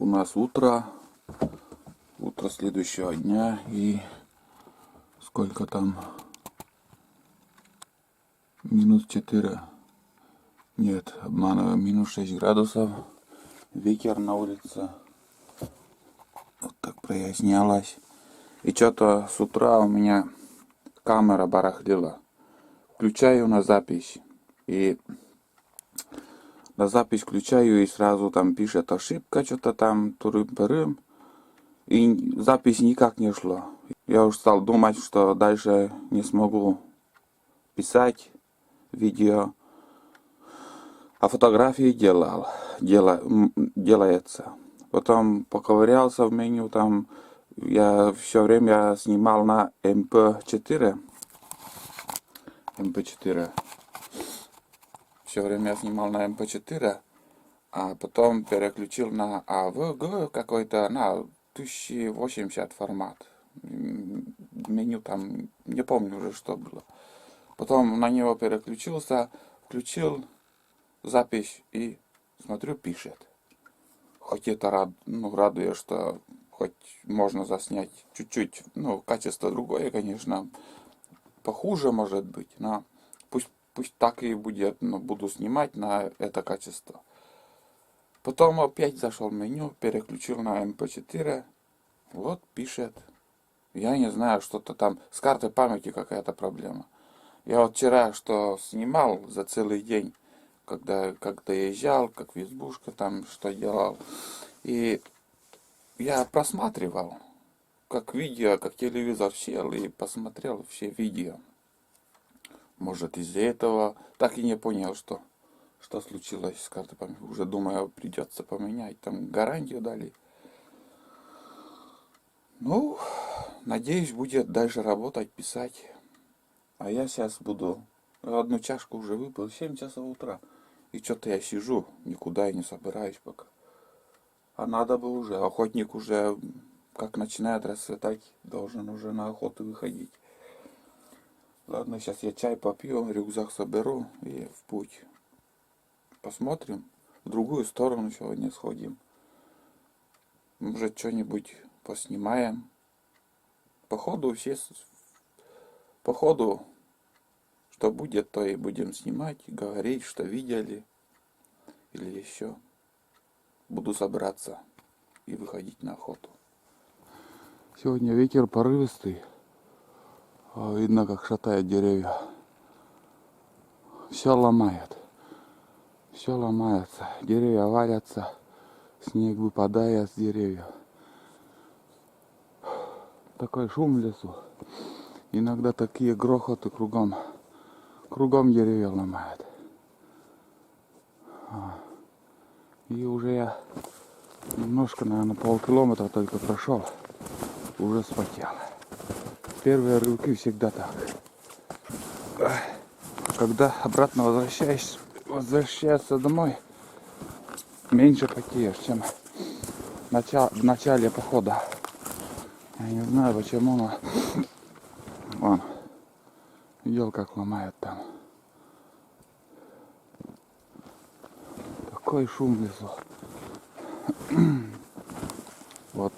У нас утро следующего дня, и сколько там, -4, нет, обманываю, -6 градусов, ветер на улице, вот так прояснялось. И что-то с утра у меня камера барахлила. Включаю на запись, и на запись включаю, и сразу там пишет ошибка, что-то там, турым-пырым. И запись никак не шло. Я уже стал думать, что дальше не смогу писать видео. А фотографии делается. Потом поковырялся в меню, там я все время снимал на MP4. Все время я снимал на MP4, а потом переключил на AVG какой-то, на 1080 формат. Меню там, не помню уже, что было. Потом на него переключился, включил запись и смотрю, пишет. Хоть это радует, что хоть можно заснять чуть-чуть, качество другое, конечно, похуже может быть, но пусть так и будет, но буду снимать на это качество. Потом опять зашел в меню, переключил на MP4, вот пишет. Я не знаю, что-то там с картой памяти какая-то проблема. Я вот вчера что снимал за целый день, когда езжал, как в избушка там что делал. И я просматривал, как видео, как телевизор сел и посмотрел все видео. Может, из-за этого так и не понял, что случилось с картой памяти. Уже думаю, придется поменять. Там гарантию дали. Надеюсь, будет дальше работать, писать. А я сейчас буду... Одну чашку уже выпил, 7 часов утра. И что-то я сижу, никуда и не собираюсь пока. А надо бы уже. Охотник уже, как начинает расцветать, должен уже на охоту выходить. Ладно, сейчас я чай попью, рюкзак соберу и в путь. Посмотрим. В другую сторону сегодня сходим. Может, что-нибудь поснимаем. Походу, что будет, то и будем снимать, говорить, что видели. Или еще. Буду собраться и выходить на охоту. Сегодня ветер порывистый. Видно, как шатает деревья. Все ломает. Все ломается. Деревья валятся. Снег выпадает с деревьев. Такой шум в лесу. Иногда такие грохоты кругом. Кругом деревья ломают. И уже я немножко, наверное, полкилометра только прошел. Уже вспотел. Первые рывки всегда так. Когда обратно возвращаешься домой, меньше потеешь, чем в начале похода. Я не знаю почему, но вон, видел, как ломают там. Такой шум в лесу. Вот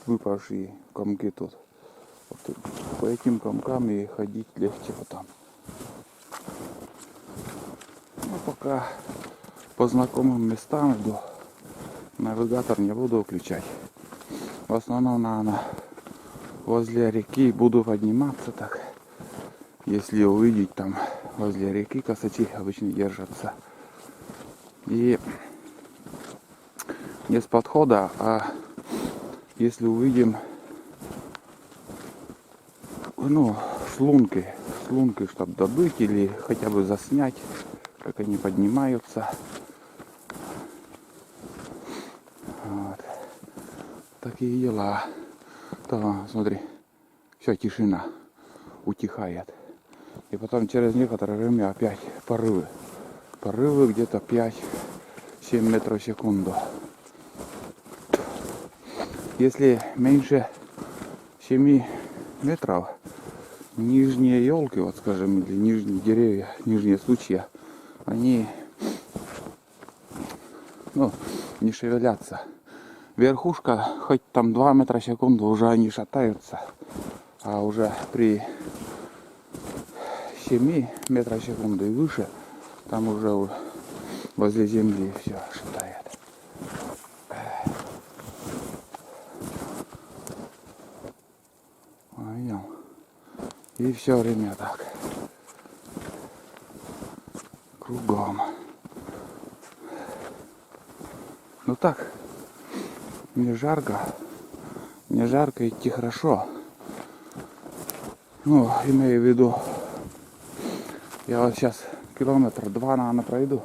выпавшие комки тут. Вот по этим комкам и ходить легче потом. Пока по знакомым местам иду. Навигатор не буду включать. В основном, наверное, возле реки буду подниматься так. Если увидеть там возле реки, косачи обычно держатся. И не с подхода, а если увидим, с лунки, чтобы добыть или хотя бы заснять, как они поднимаются. Вот. Такие дела. То, смотри, все, тишина, утихает. И потом через некоторое время опять порывы. Порывы где-то 5-7 метров в секунду. Если меньше 7 метров, нижние елки, вот скажем, или нижние деревья, нижние сучья, они не шевелятся. верхушка, хоть там 2 метра в секунду, уже они шатаются. А уже при 7 метров в секунду и выше, там уже возле земли все шатает. Понял. И все время так. Кругом. Ну так, не жарко. Не жарко, идти хорошо. Ну, имею в виду, я вот сейчас километр 2, наверное, пройду.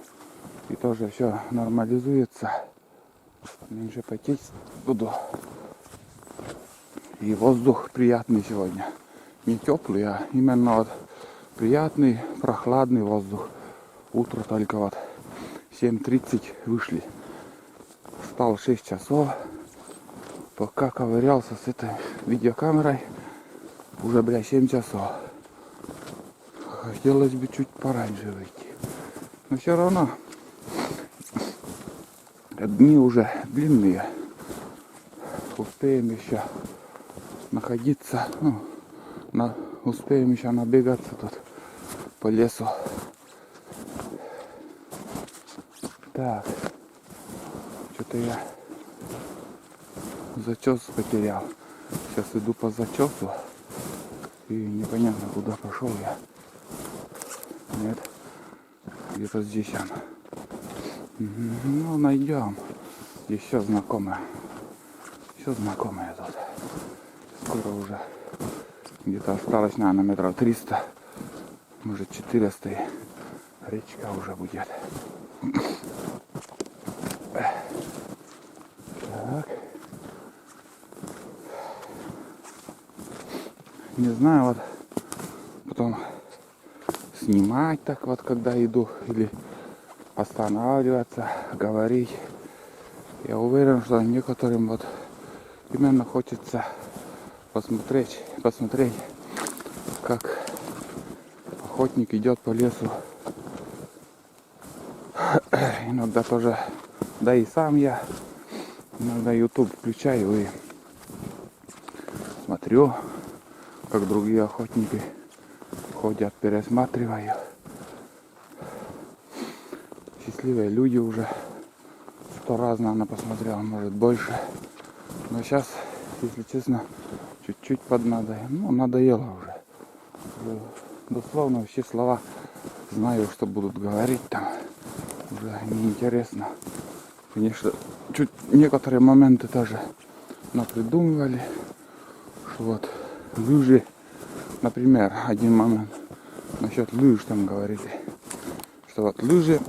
И тоже все нормализуется. Меньше потеть буду. И воздух приятный сегодня. Не теплый, а именно вот приятный, прохладный воздух. Утро только вот 7:30 вышли. Встал 6 часов. Пока ковырялся с этой видеокамерой. Уже, 7 часов. Хотелось бы чуть пораньше выйти. Но все равно дни уже длинные. Успеем еще находиться. Успеем еще набегаться тут по лесу. Так. Что-то я зачес потерял. Сейчас иду по зачесу. И непонятно, куда пошел я. Нет. Где-то здесь она. Ну, найдем. Еще знакомая. Все знакомое тут. Скоро уже где-то осталось, наверное, метров 300. Может 400. И речка уже будет. Так. Не знаю, вот потом снимать так вот, когда иду, или останавливаться, говорить. Я уверен, что некоторым вот именно хочется посмотреть, как охотник идет по лесу. Иногда тоже, да и сам я иногда YouTube включаю и смотрю, как другие охотники ходят, пересматриваю. Счастливые люди уже 100 раз, наверное, посмотрел, может больше. Но сейчас, если честно, чуть-чуть надоело уже. Дословно все слова знаю, что будут говорить там. Уже неинтересно. Конечно, некоторые моменты тоже напридумывали, что вот лыжи, например, один момент насчет лыж там говорили, что вот лыжи,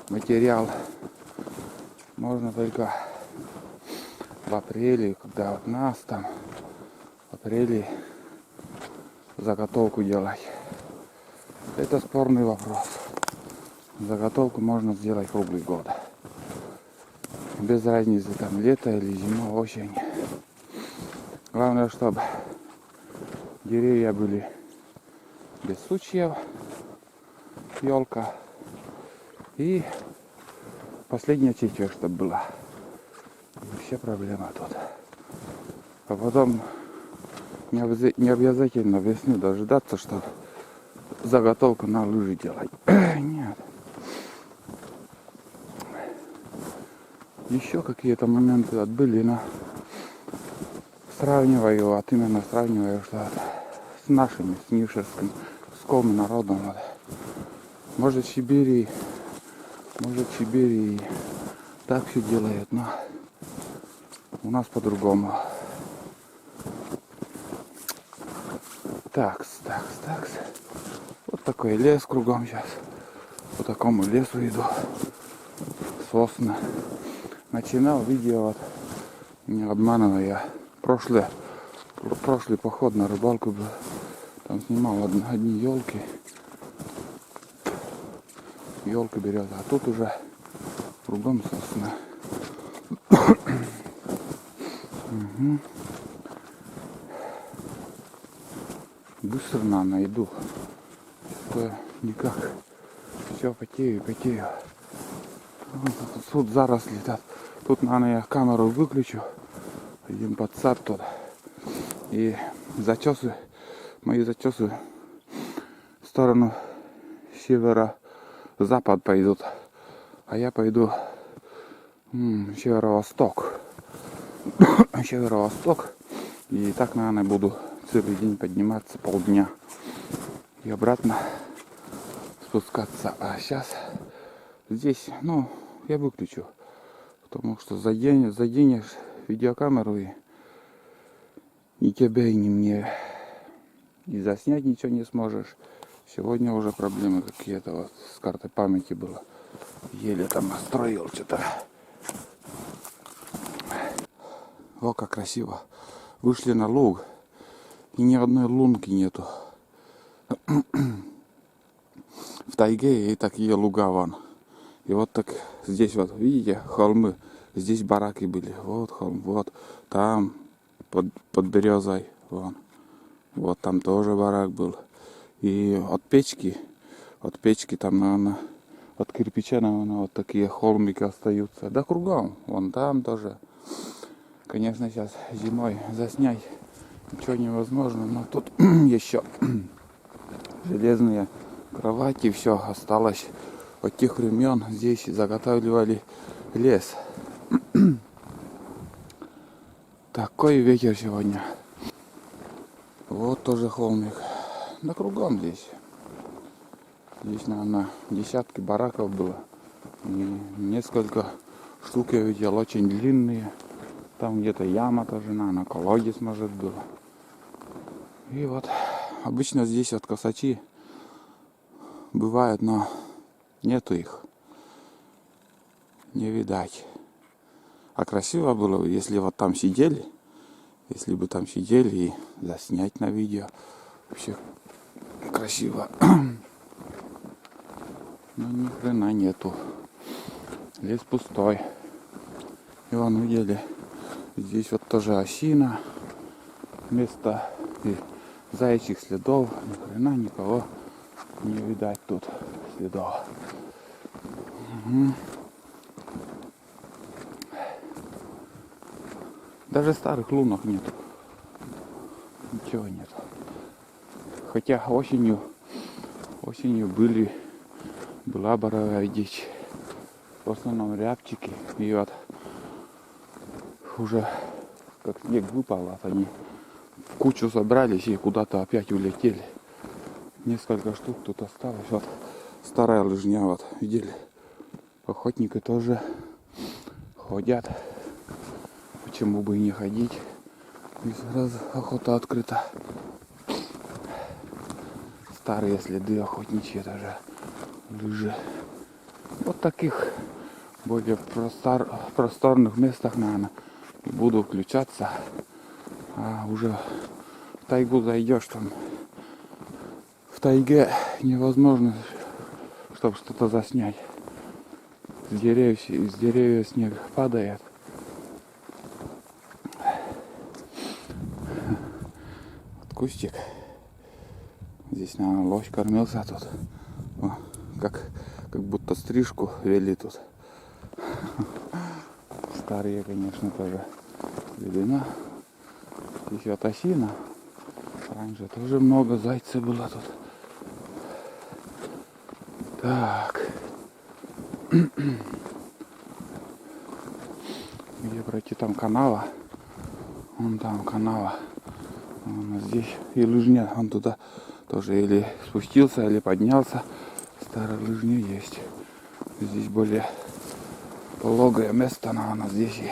материал можно только в апреле, когда вот нас там в апреле заготовку делать. Это спорный вопрос. Заготовку можно сделать круглый год. Без разницы там лето или зима, осень. Главное, чтобы деревья были без сучьев, елка. И последняя четверть, чтобы была. И все проблемы тут. А потом не обязательно весны дожидаться, чтобы заготовку на лыжи делать. Нет. Еще какие-то моменты были, но сравниваю, что с нашими, с нишерским, народом. Вот. Может в Сибири так все делают, но у нас по-другому. Такс. Вот такой лес кругом сейчас. По такому лесу иду. Сосны. Начинал видео, вот, не обманываю, я прошлый поход на рыбалку был, там снимал одни елки. Елка берет, а тут уже кругом сосна. Быстро найду. Что никак. Все потею. Тут заросли, Тут, наверное, я камеру выключу. Идем под сад туда. И зачесы, мои зачесы в сторону северо-запад пойдут. А я пойду северо-восток. Северо-восток. И так, наверное, буду целый день подниматься, полдня. И обратно спускаться. А сейчас здесь, ну, я выключу. Потому что заденешь видеокамеру и ни тебя, и ни мне. И заснять ничего не сможешь. Сегодня уже проблемы какие-то вот с картой памяти было. Еле там настроил что-то. О, как красиво. Вышли на луг. И ни одной лунки нету. В тайге и такие луга вон. И вот так здесь вот, видите, холмы. Здесь бараки были. Вот холм, вот. Там под березой. Вон. Вот там тоже барак был. И от печки там, наверное, от кирпича, наверное, вот такие холмики остаются. Да кругом. Вон там тоже. Конечно, сейчас зимой заснять ничего невозможно. Но тут еще железные кровати, все осталось от тех времен. Здесь заготавливали лес. Такой ветер сегодня. Вот тоже холмик. Да кругом здесь. Здесь, наверное, десятки бараков было. И несколько штук я видел очень длинные. Там где-то яма тоже, наверное, колодец, может, был. И вот обычно здесь вот косачи бывают, но нету их. Не видать. А красиво было бы, если вот там сидели. Если бы там сидели и заснять на видео. Вообще красиво. Но ни хрена нету. Лес пустой. И вон видели. Здесь вот тоже осина. Место и заячьих следов. Ни хрена никого не видать тут следов. Угу. Даже старых лунок нету. Ничего нет. Хотя осенью была боровая дичь. В основном рябчики. И вот уже как снег выпал, вот они в кучу собрались и куда-то опять улетели. Несколько штук тут осталось. Вот старая лыжня, вот видели. Охотники тоже ходят. Почему бы и не ходить? И сразу охота открыта. Старые следы охотничьи даже. Лыжи. Вот таких более просторных местах, наверное, буду включаться. А уже в тайгу зайдешь, там в тайге невозможно, чтобы что-то заснять. С деревьев снег падает. Вот кустик. Здесь, наверное, лось кормился тут. О, как будто стрижку вели тут. Старые, конечно, тоже видно. Здесь вот осина. Раньше тоже много зайцев было тут. Так. Где пройти? Там канава. Вон там канава. Вон здесь и лыжня. Он туда тоже или спустился, или поднялся. Старая лыжня есть. Здесь более пологое место, наверное, здесь и...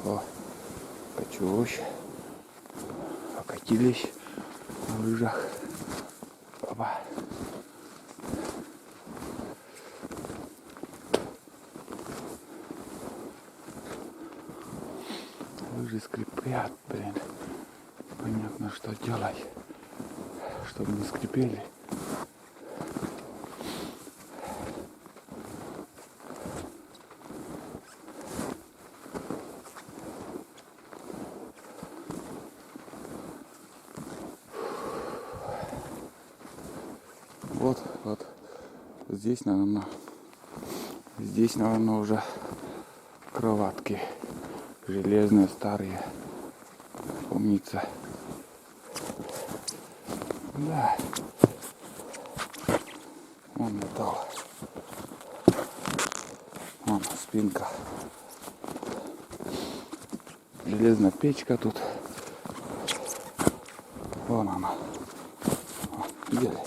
О, качусь. Покатились на лыжах. Опа. Лыжи скрипят, блин. Понятно, что делать, чтобы не скрипели. Вот здесь, наверное, Здесь, наверное, уже кроватки железные, старые. Помнится. Да. Вон металл. Вон спинка. Железная печка тут. Вон она. Видели?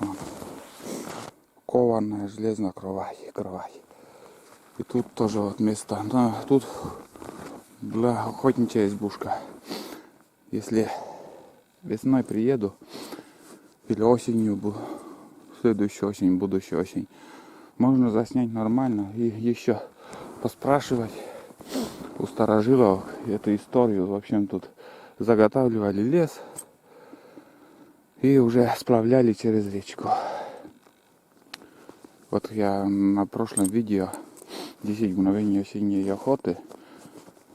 Вон. Кованная железная кровать. И тут тоже вот место. Но тут была охотничья избушка. Если весной приеду, или осенью, следующую осень, будущую осень, можно заснять нормально и еще поспрашивать у старожилов эту историю. В общем, тут заготавливали лес и уже сплавляли через речку. Вот я на прошлом видео 10 мгновений осенней охоты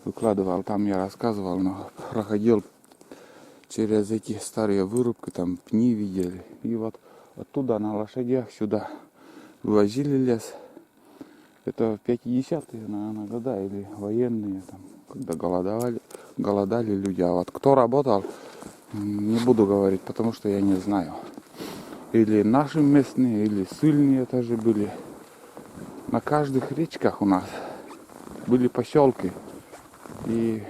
выкладывал, там я рассказывал, но проходил через эти старые вырубки, там пни видели. И вот оттуда на лошадях сюда вывозили лес. Это 50-е, наверное, года, или военные, там, когда голодали люди. А вот кто работал, не буду говорить, потому что я не знаю. Или наши местные, или ссыльные тоже были. На каждых речках у нас были поселки. И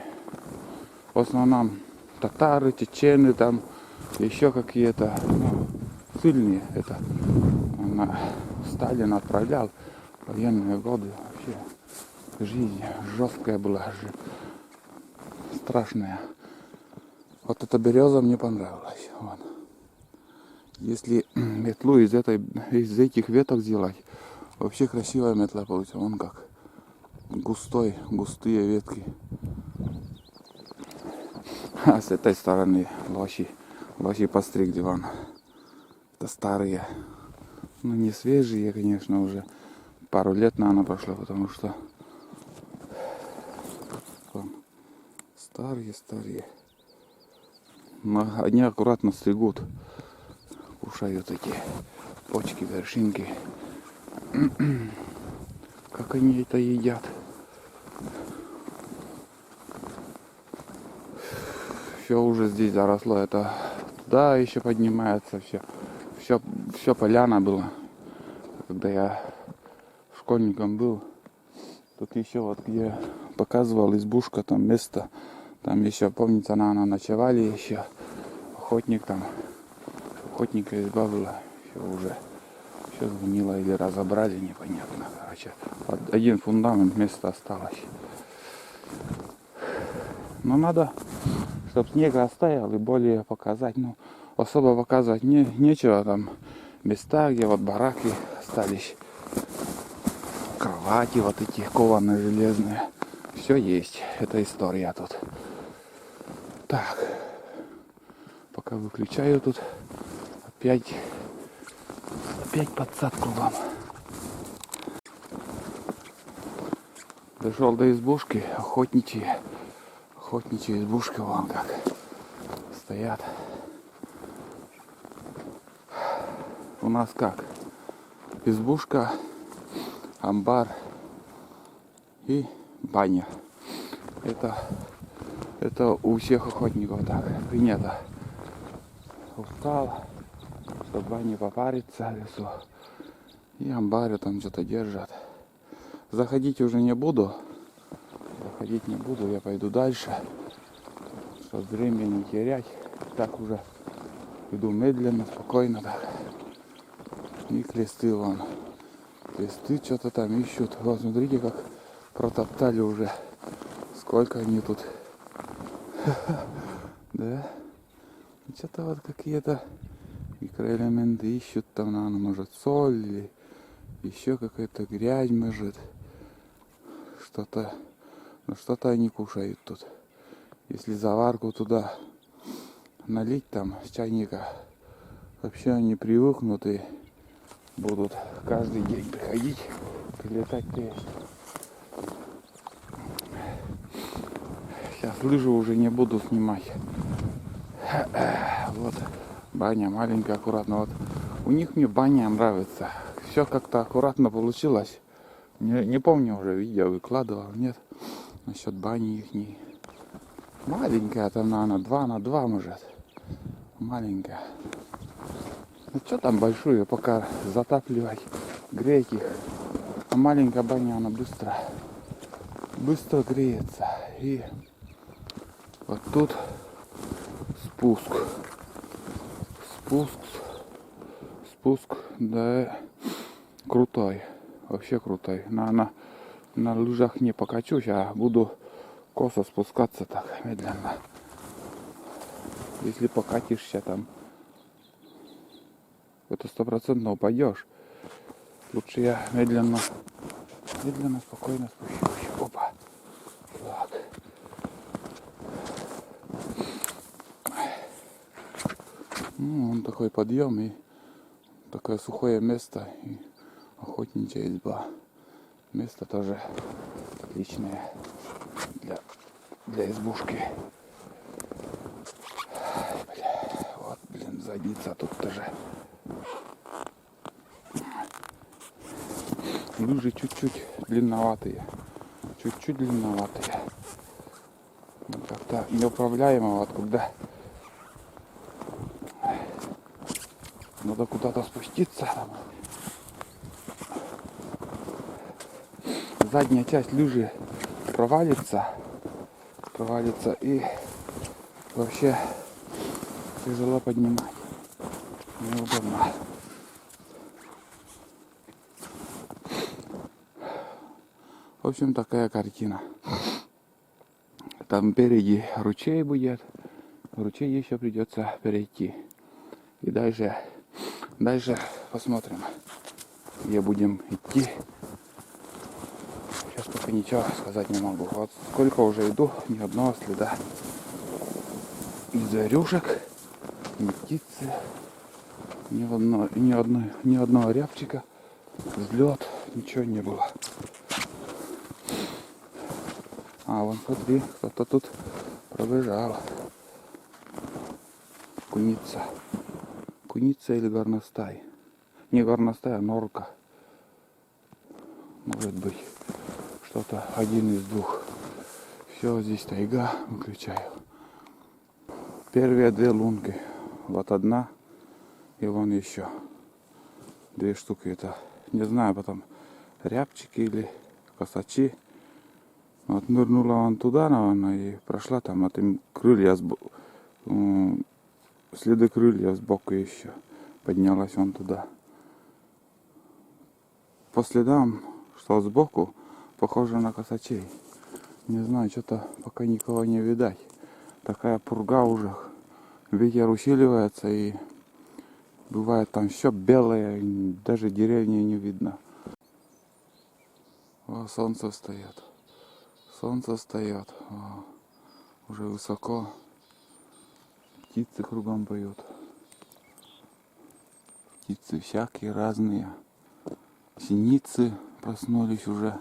в основном татары, чечены, там еще какие-то, ссыльные. Это Сталин отправлял в военные годы. Вообще жизнь жесткая была, страшная. Вот эта береза мне понравилась. Вон. Если метлу из этих веток сделать, вообще красивая метла получится. Вон как густые ветки. А с этой стороны лоши постриг диван. Это старые. Ну не свежие, конечно, уже пару лет, наверное, прошло, потому что вон, старые. Но одни аккуратно стригут, кушают эти почки, вершинки. Как они это едят? Все уже здесь заросло, это туда еще поднимается все поляна была. Когда я школьником был, тут еще вот где показывал избушка, там место, там еще, помните, она ночевали еще, охотника изба была, все сгнило или разобрали, непонятно, короче, один фундамент, место осталось. Но надо, чтобы снег растаял и более показать, особо показывать нечего, там места, где вот бараки остались, кровати вот эти кованые железные, все есть, это история тут. Так, пока выключаю тут, опять подсадку вам. Дошел до избушки, охотничьи избушки, вон как стоят. У нас как? Избушка, амбар и баня. Это у всех охотников так принято. Устал, чтобы в бане попариться в лесу. И амбары там что-то держат. Заходить уже не буду. Я пойду дальше. Чтобы время не терять. Так уже иду медленно, спокойно так. И кресты вон. Кресты что-то там ищут. Вот смотрите, как протоптали уже. Сколько они тут. Да? Что-то вот какие-то микроэлементы ищут. Там, наверное, может соль или еще какая-то грязь, может. Что-то они кушают тут. Если заварку туда налить там с чайника, вообще они привыкнут и будут каждый день приходить, прилетать есть. Сейчас лыжи уже не буду снимать. Вот баня маленькая, аккуратно. Вот у них мне баня нравится. Все как-то аккуратно получилось. Не помню, уже видео выкладывал, нет, насчет бани ихней. Маленькая там, наверное, 2 на 2 может. Маленькая. Ну что там большую, пока затапливать, греть их. А маленькая баня, она быстро греется. И вот тут спуск. Спуск, да, крутой. Вообще крутой. На лыжах не покачусь, а буду косо спускаться так медленно. Если покатишься там, это 100% упадешь. Лучше я медленно, спокойно спущусь. Опа. Так. Ну, он такой подъем и такое сухое место и охотничья изба. Место тоже отличное для избушки. Вот, блин, задница тут тоже. Лыжи чуть-чуть длинноватые. Чуть-чуть длинноватые. Как-то неуправляемо, вот когда надо куда-то спуститься. Задняя часть лыжи провалится и вообще тяжело поднимать. Неудобно. В общем, такая картина. Там впереди ручей будет. Ручей еще придется перейти. И дальше посмотрим, где будем идти. Сейчас пока ничего сказать не могу. Вот сколько уже иду, ни одного следа. Ни зверюшек, ни птицы, ни одного рябчика, взлет, ничего не было. А, вон смотри, кто-то тут пробежал. Куница. Куница или горностай. Не горностай, а норка. Может быть, что-то один из двух. Все, здесь тайга, выключаю. Первые 2 лунки. Вот одна и вон еще 2 штуки. Это, не знаю, потом рябчики или косачи. Вот нырнула вон туда, наверное, и прошла там, а там крылья, следы крыльев сбоку еще. Поднялась вон туда. По следам, что сбоку, похоже на косачей. Не знаю, что-то пока никого не видать. Такая пурга уже. Ветер усиливается и бывает там все белое, даже деревни не видно. О, солнце встает. Солнце встает. О, уже высоко. Птицы кругом поют. Птицы всякие разные. Синицы проснулись уже.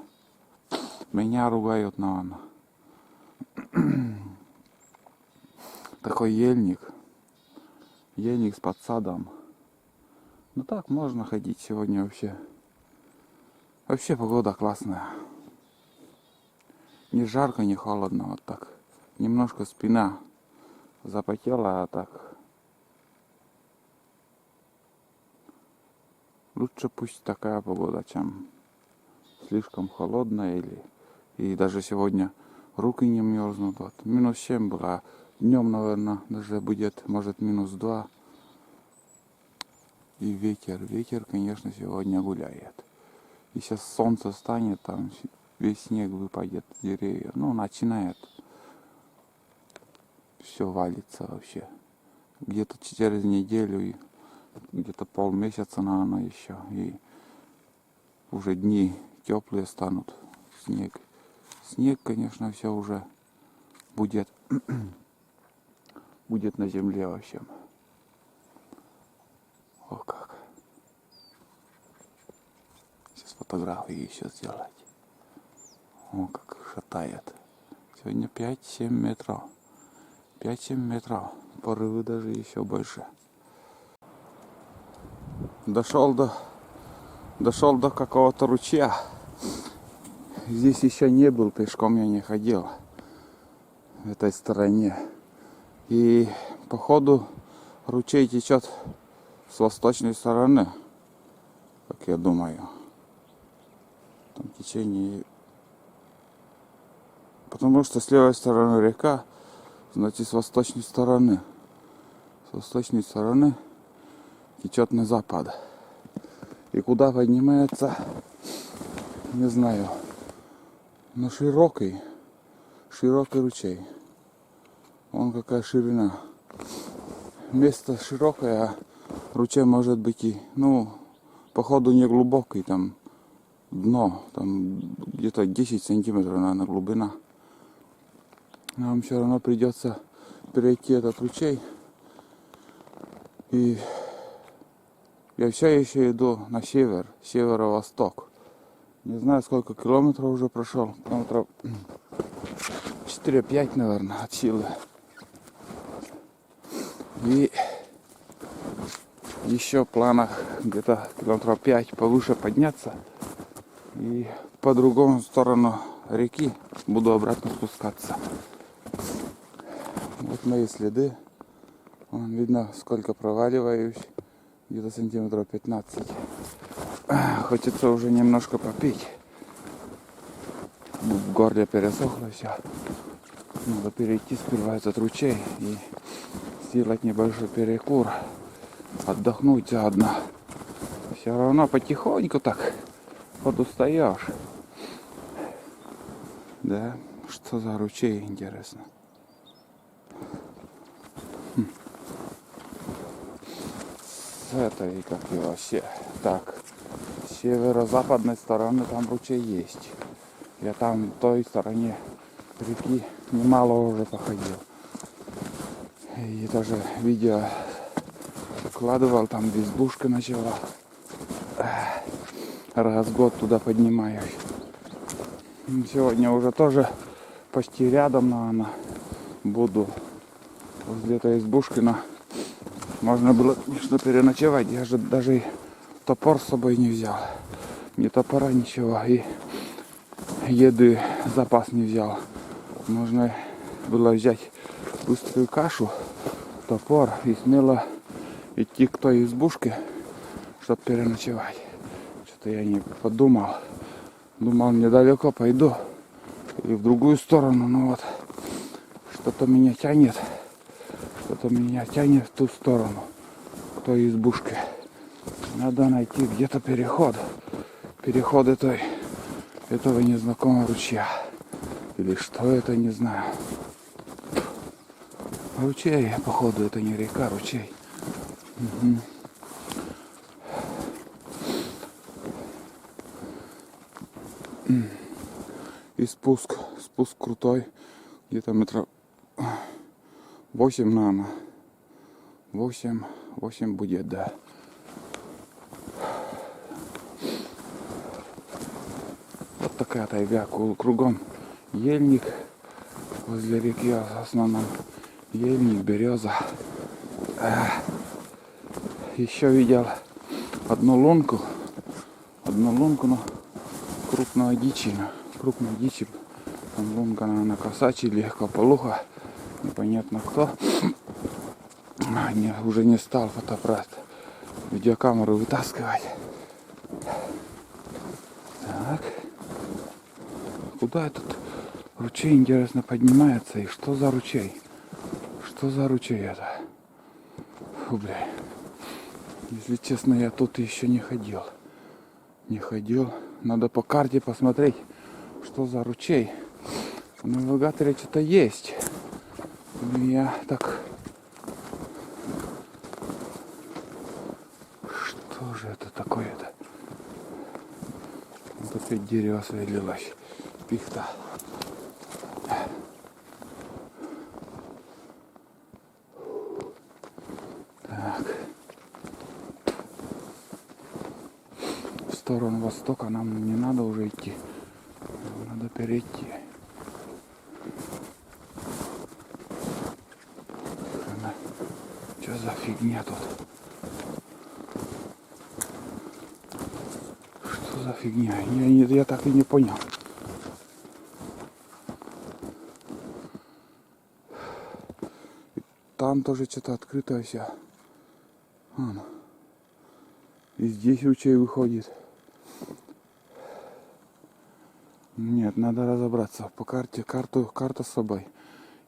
Меня ругают, наверное. Такой ельник. Ельник с подсадом. Ну так можно ходить сегодня вообще. Вообще погода классная. Не жарко, не холодно, вот так. Немножко спина запотела, а так. Лучше пусть такая погода, чем слишком холодная или... И даже сегодня руки не мерзнут. Вот. -7 было. Днем, наверное, даже будет, может, -2. И ветер, конечно, сегодня гуляет. И сейчас солнце станет, там весь снег выпадет с деревьев. Ну, начинает. Все валится вообще. Где-то через неделю и где-то полмесяца, наверное, еще. И уже дни теплые станут. Снег, конечно, все уже будет на земле вообще. О как. Сейчас фотографии еще сделать. О, как шатает. Сегодня 5-7 метров. 5-7 метров. Порывы даже еще больше. Дошел до какого-то ручья. Здесь еще не был, пешком я не ходил в этой стороне. И походу ручей течет с восточной стороны, как я думаю. Там течение. Потому что с левой стороны река, значит с восточной стороны. С восточной стороны течет на запад. И куда поднимается, не знаю. Но широкий ручей. Вон какая ширина. Место широкое, а ручей может быть и, походу не глубокий, там дно, там где-то 10 сантиметров, наверное, глубина. Нам все равно придется перейти этот ручей. И я все еще иду на север, северо-восток. Не знаю, сколько километров уже прошел. Километров 4-5, наверное, от силы. И еще в планах где-то километров 5 повыше подняться. И по другому сторону реки буду обратно спускаться. Вот мои следы. Вон видно, сколько проваливаюсь. Где-то сантиметров 15. Хочется уже немножко попить. В горле пересохло все. Надо перейти сперва этот ручей и сделать небольшой перекур. Отдохнуть заодно. Все равно потихоньку так подустаешь. Да, что за ручей, интересно. С этой, как и вообще. Так, с северо-западной стороны там ручей есть. Я там в той стороне реки немало уже походил. И даже видео выкладывал, там избушка начала. Раз в год туда поднимаюсь. Сегодня уже тоже почти рядом, наверное, буду возле этой избушки. Можно было, конечно, переночевать. Я же даже топор с собой не взял. Ни топора, ничего. И еды запас не взял. Можно было взять быструю кашу, топор и смело идти к той избушке, чтобы переночевать. Что-то я не подумал. Думал, недалеко пойду и в другую сторону. Но вот что-то меня тянет. Что-то меня тянет в ту сторону, к той избушке. Надо найти где-то переход. Переход этого незнакомого ручья. Или что это, не знаю. Ручей, походу, это не река, ручей. Угу. И спуск крутой. Где-то метров 8, наверное. 8 будет, да. Вот такая тайга, кругом ельник. Возле реки в основном ельник, береза. Еще видел одну лунку, но крупной дичи. Там лунка, наверное, косачий, легкополуха. Непонятно кто. Уже не стал фотоаппарат, видеокамеру вытаскивать. Так. Куда этот ручей, интересно, поднимается? И что за ручей? Что за ручей это? Фу, бля. Если честно, я тут еще не ходил. Надо по карте посмотреть, что за ручей. В навигаторе что-то есть. Но я так... Что же это такое-то? Вот опять дерево свалилось. Пихта. Так. В сторону востока нам не надо уже идти. Нам надо перейти. Что за фигня тут? Что за фигня? Я так и не понял. там тоже что-то открыто все. Вон. И здесь ручей выходит. Нет, надо разобраться. По карте, карта с собой.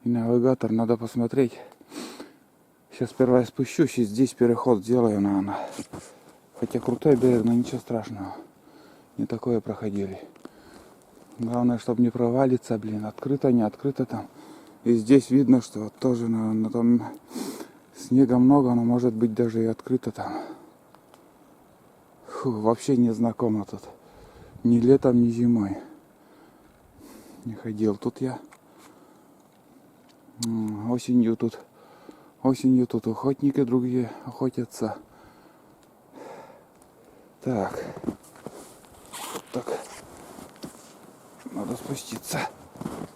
И навигатор надо посмотреть. Сейчас сперва я спущусь и здесь переход сделаю, наверное. Хотя крутой берег, но ничего страшного. Не такое проходили. Главное, чтобы не провалиться, блин. Открыто, не открыто там. И здесь видно, что тоже на там снега много, но может быть даже и открыто там. Фу, вообще не знакомо тут. Ни летом, ни зимой. Не ходил тут я. Осенью тут охотники другие охотятся. Так. Так. Надо спуститься.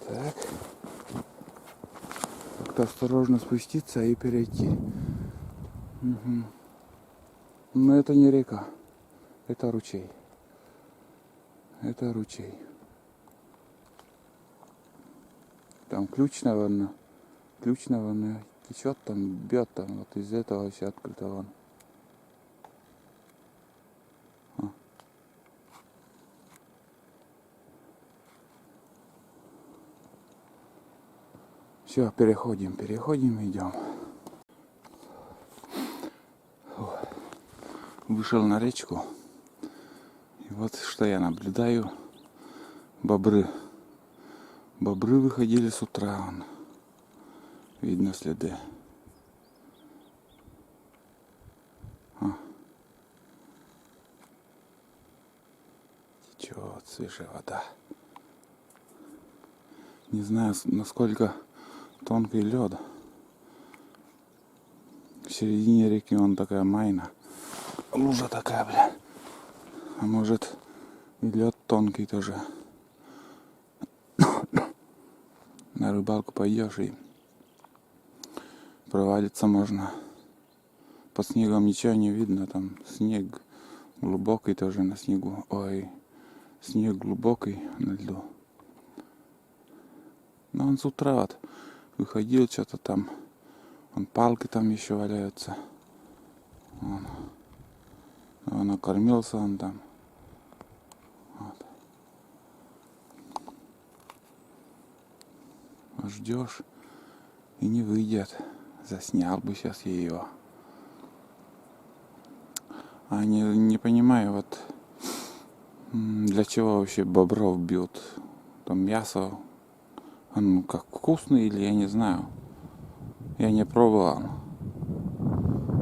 Так. Как-то осторожно спуститься и перейти. Угу. Но это не река. Это ручей. Это ручей. Там ключ, наверное, течет там, бьет там, вот из этого все открыто вон. Все, переходим, идем. Вышел на речку. И вот что я наблюдаю. Бобры. Бобры выходили с утра. Вон. Видно следы. Течет свежая вода. Не знаю, насколько тонкий лед. В середине реки он такая майна. Лужа такая, бля. А может и лед тонкий тоже. На рыбалку пойдешь и провалиться можно. Под снегом ничего не видно, там снег глубокий тоже на снегу. Ой, снег глубокий на льду. Но он с утра вот выходил что-то там. Вон палки там еще валяются. Он окормился он там. Вот. Ждешь и не выйдет. Заснял бы сейчас я его. А не понимаю, вот для чего вообще бобров бьют. Там мясо, он как вкусный или я не знаю. Я не пробовал.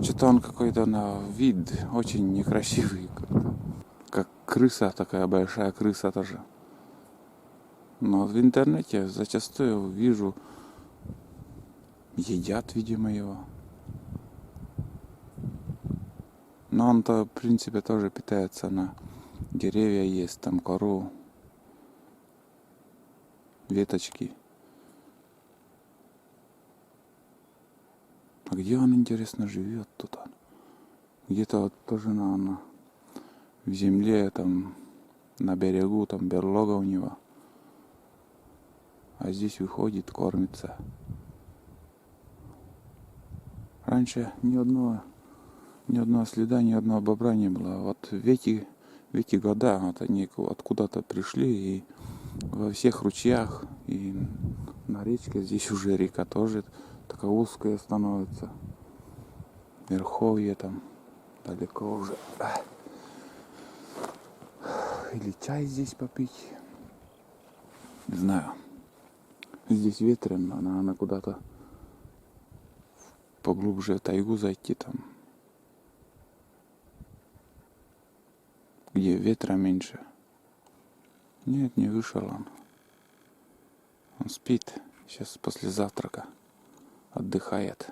Что-то он какой-то на вид очень некрасивый. Как крыса, такая большая крыса тоже. Но в интернете зачастую вижу, едят, видимо, его. Но он-то, в принципе, тоже питается на деревья, есть там кору, веточки. А где он, интересно, живет тут? Где-то вот тоже в земле, там, на берегу, там берлога у него. А здесь выходит, кормится. Раньше ни одного следа, ни одного бобра не было. Вот в эти года вот они откуда-то пришли, и во всех ручьях, и на речке, здесь уже река тоже такая узкая становится. Верховье там далеко уже. Или чай здесь попить. Не знаю. Здесь ветрено, надо куда-то поглубже в тайгу зайти там. Где ветра меньше. Нет, не вышел он. Он спит. Сейчас после завтрака отдыхает.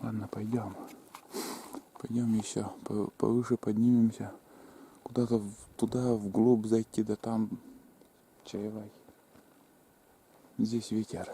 Ладно, пойдем. Пойдем еще повыше поднимемся. Куда-то туда вглубь зайти, да там чаевать. Здесь ветер.